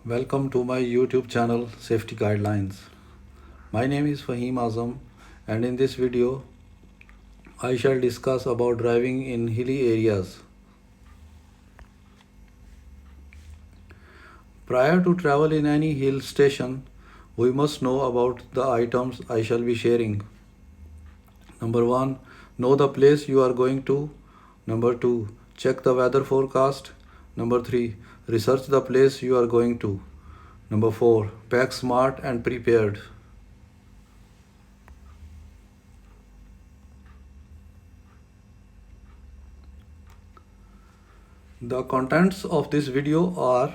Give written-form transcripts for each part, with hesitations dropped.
Welcome to my YouTube channel Safety Guidelines. My name is Fahim Azam, and in this video I shall discuss about driving in hilly areas. Prior to travel in any hill station, we must know about the items I shall be sharing. Number 1, know the place you are going to. Number 2, check the weather forecast. Number 3, research the place you are going to. Number 4, pack smart and prepared. The contents of this video are: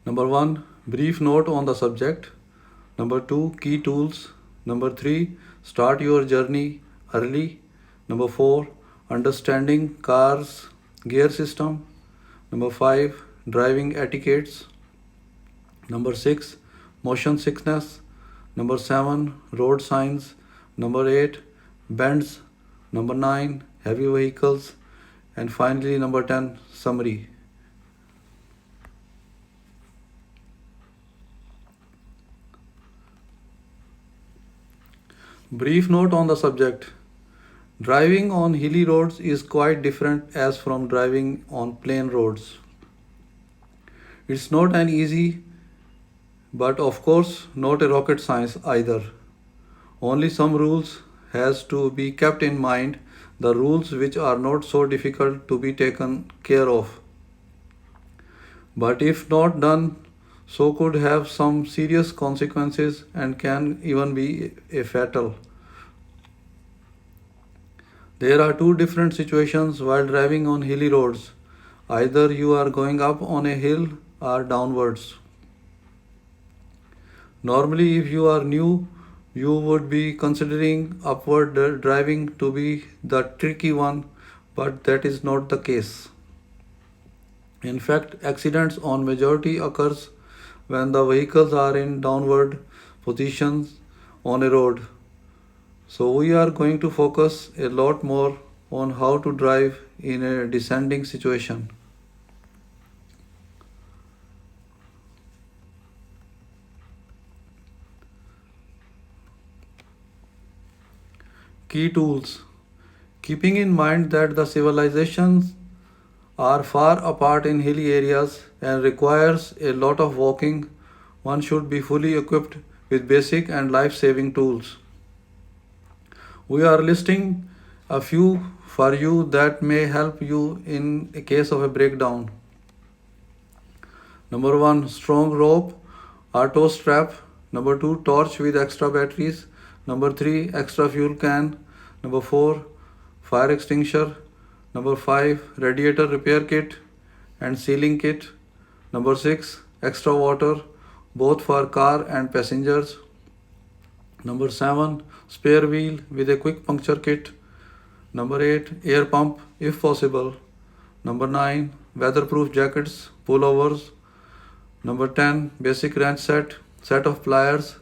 number 1, brief note on the subject. Number 2, key tools. Number 3, start your journey early. Number 4, understanding cars gear system. Number 5, driving etiquettes. Number 6, motion sickness. Number 7, road signs. Number 8, bends. Number 9, heavy vehicles. And finally, number 10, summary. Brief note on the subject. Driving on hilly roads is quite different as from driving on plain roads. It's not an easy, but of course not a rocket science either. Only some rules has to be kept in mind, the rules which are not so difficult to be taken care of. But if not done, so could have some serious consequences and can even be a fatal. There are two different situations while driving on hilly roads. Either you are going up on a hill or downwards. Normally, if you are new, you would be considering upward driving to be the tricky one, but that is not the case. In fact, accidents on majority occurs when the vehicles are in downward positions on a road. So we are going to focus a lot more on how to drive in a descending situation. Key tools. Keeping in mind that the civilizations are far apart in hilly areas and requires a lot of walking, one should be fully equipped with basic and life-saving tools. We are listing a few for you that may help you in a case of a breakdown. Number 1, strong rope or tow strap. Number 2, torch with extra batteries. Number 3, extra fuel can. Number 4, fire extinguisher. Number 5, radiator repair kit and sealing kit. Number 6, extra water, both for car and passengers. Number 7, spare wheel with a quick puncture kit. Number 8, air pump if possible. Number 9, weatherproof jackets, pullovers. Number 10, basic wrench set of pliers.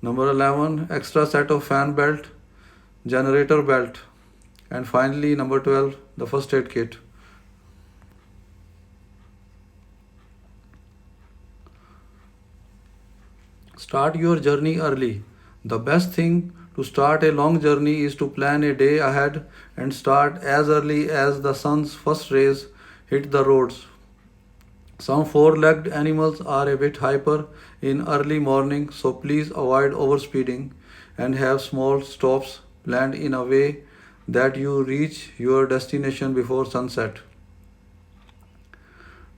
Number 11, extra set of fan belt, generator belt. And finally, number 12, the first aid kit. Start your journey early. The best thing to start a long journey is to plan a day ahead and start as early as the sun's first rays hit the roads. Some four-legged animals are a bit hyper in early morning, so please avoid overspeeding and have small stops planned in a way that you reach your destination before sunset.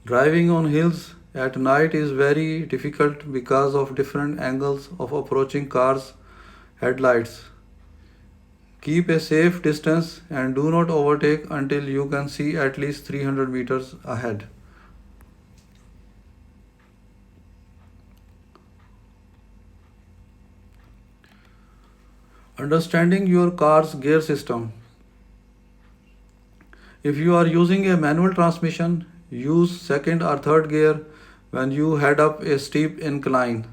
Driving on hills at night is very difficult because of different angles of approaching cars' headlights. Keep a safe distance and do not overtake until you can see at least 300 meters ahead. Understanding your car's gear system. If you are using a manual transmission, use second or third gear when you head up a steep incline,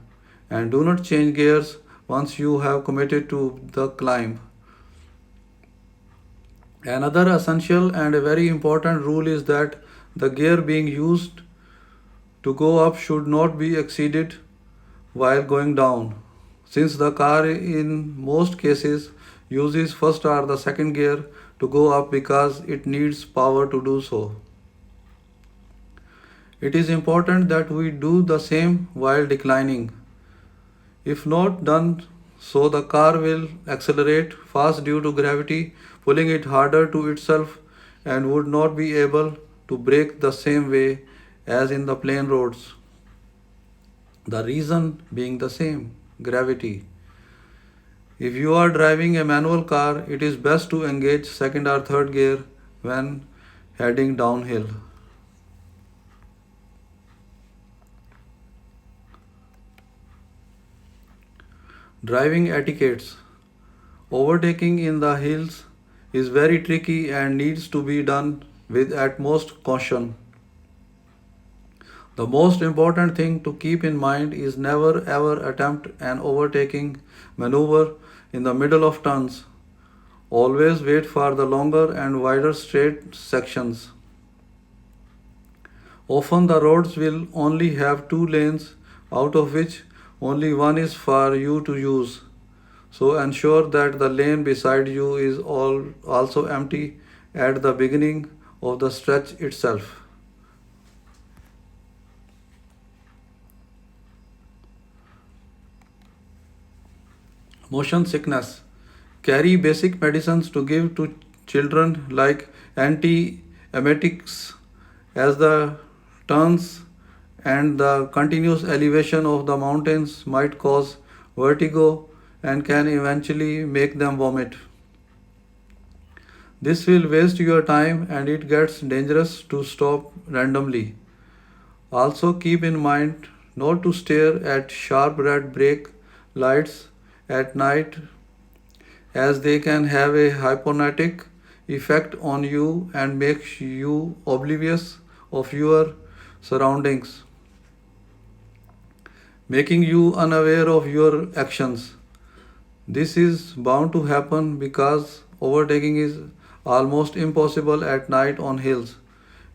and do not change gears once you have committed to the climb. Another essential and a very important rule is that the gear being used to go up should not be exceeded while going down, since the car in most cases uses first or the second gear to go up because it needs power to do so. It is important that we do the same while declining. If not done so, the car will accelerate fast due to gravity, pulling it harder to itself and would not be able to brake the same way as in the plain roads. The reason being the same gravity. If you are driving a manual car, it is best to engage second or third gear when heading downhill. Driving etiquettes. Overtaking in the hills is very tricky and needs to be done with utmost caution. The most important thing to keep in mind is never ever attempt an overtaking maneuver in the middle of turns. Always wait for the longer and wider straight sections. Often the roads will only have two lanes, out of which only one is for you to use. So ensure that the lane beside you is also empty at the beginning of the stretch itself. Motion sickness. Carry basic medicines to give to children like anti-emetics as the turns and the continuous elevation of the mountains might cause vertigo and can eventually make them vomit. This will waste your time and it gets dangerous to stop randomly. Also, keep in mind not to stare at sharp red brake lights at night as they can have a hypnotic effect on you and make you oblivious of your surroundings, making you unaware of your actions. This is bound to happen because overtaking is almost impossible at night on hills.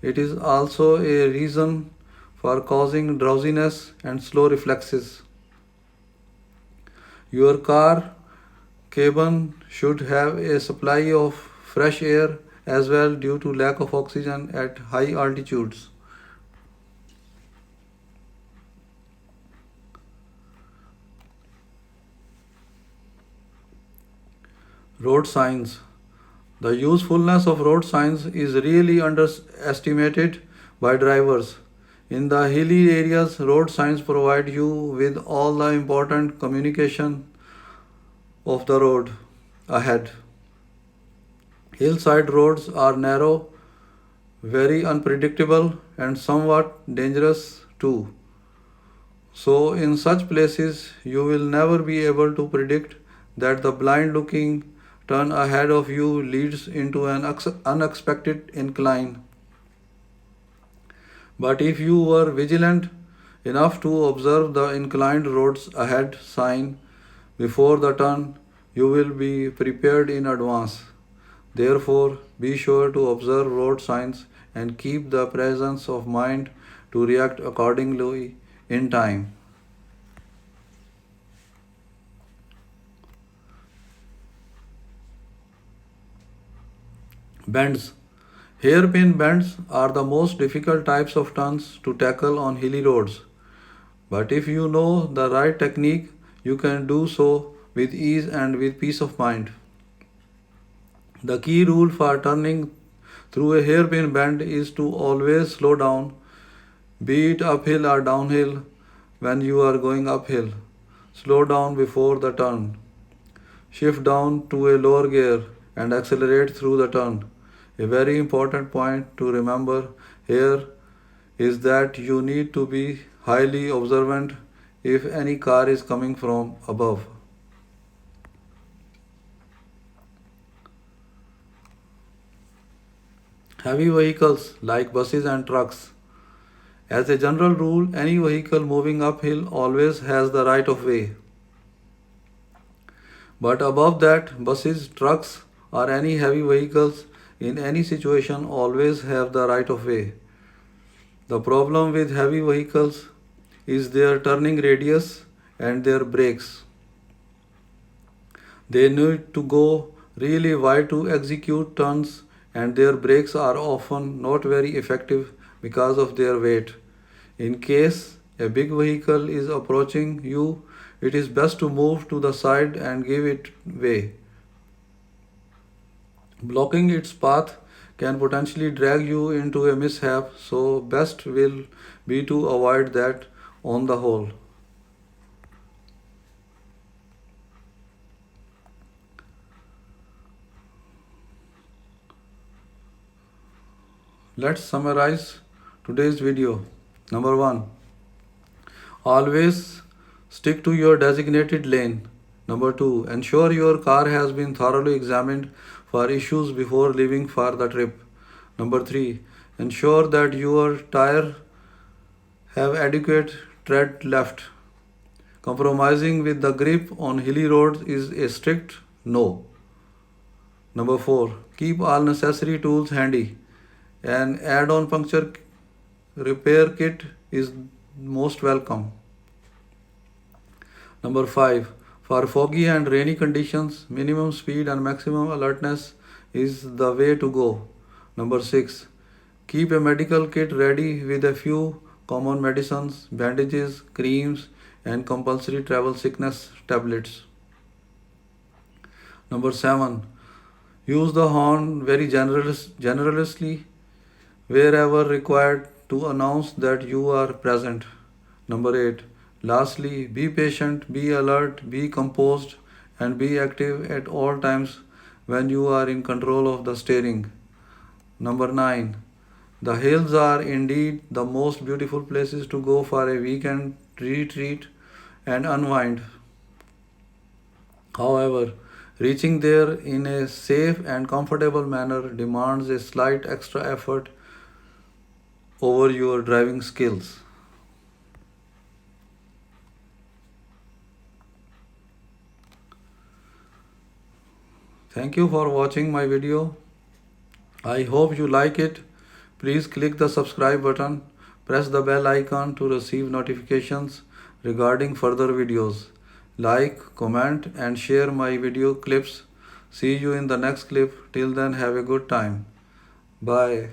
It is also a reason for causing drowsiness and slow reflexes. Your car cabin should have a supply of fresh air as well due to lack of oxygen at high altitudes. Road signs. The usefulness of road signs is really underestimated by drivers. In the hilly areas, road signs provide you with all the important communication of the road ahead. Hillside roads are narrow, very unpredictable, and somewhat dangerous too. So, in such places, you will never be able to predict that the blind looking turn ahead of you leads into an unexpected incline. But if you were vigilant enough to observe the inclined roads ahead sign before the turn, you will be prepared in advance. Therefore, be sure to observe road signs and keep the presence of mind to react accordingly in time. Bends. Hairpin bends are the most difficult types of turns to tackle on hilly roads. But if you know the right technique, you can do so with ease and with peace of mind. The key rule for turning through a hairpin bend is to always slow down, be it uphill or downhill when you are going uphill. Slow down before the turn. Shift down to a lower gear and accelerate through the turn. A very important point to remember here is that you need to be highly observant if any car is coming from above. Heavy vehicles like buses and trucks. As a general rule, any vehicle moving uphill always has the right of way. But above that, buses, trucks, or any heavy vehicles in any situation always have the right of way. The problem with heavy vehicles is their turning radius and their brakes. They need to go really wide to execute turns, and their brakes are often not very effective because of their weight. In case a big vehicle is approaching you, it is best to move to the side and give it way. Blocking its path can potentially drag you into a mishap, so best will be to avoid that on the whole. Let's summarize today's video. Number 1. Always stick to your designated lane. Number 2. Ensure your car has been thoroughly examined for issues before leaving for the trip. Number 3. Ensure that your tire have adequate tread left. Compromising with the grip on hilly roads is a strict no. Number 4. Keep all necessary tools handy. An add-on puncture repair kit is most welcome. Number 5. For foggy and rainy conditions, minimum speed and maximum alertness is the way to go. Number 6. Keep a medical kit ready with a few common medicines, bandages, creams, and compulsory travel sickness tablets. Number 7. Use the horn very generously wherever required to announce that you are present. Number 8. Lastly, be patient, be alert, be composed, and be active at all times when you are in control of the steering. Number 9. The hills are indeed the most beautiful places to go for a weekend retreat and unwind. However, reaching there in a safe and comfortable manner demands a slight extra effort over your driving skills. Thank you for watching my video. I hope you like it. Please click the subscribe button, press the bell icon to receive notifications regarding further videos. Like, comment and share my video clips. See you in the next clip. Till then, have a good time. Bye.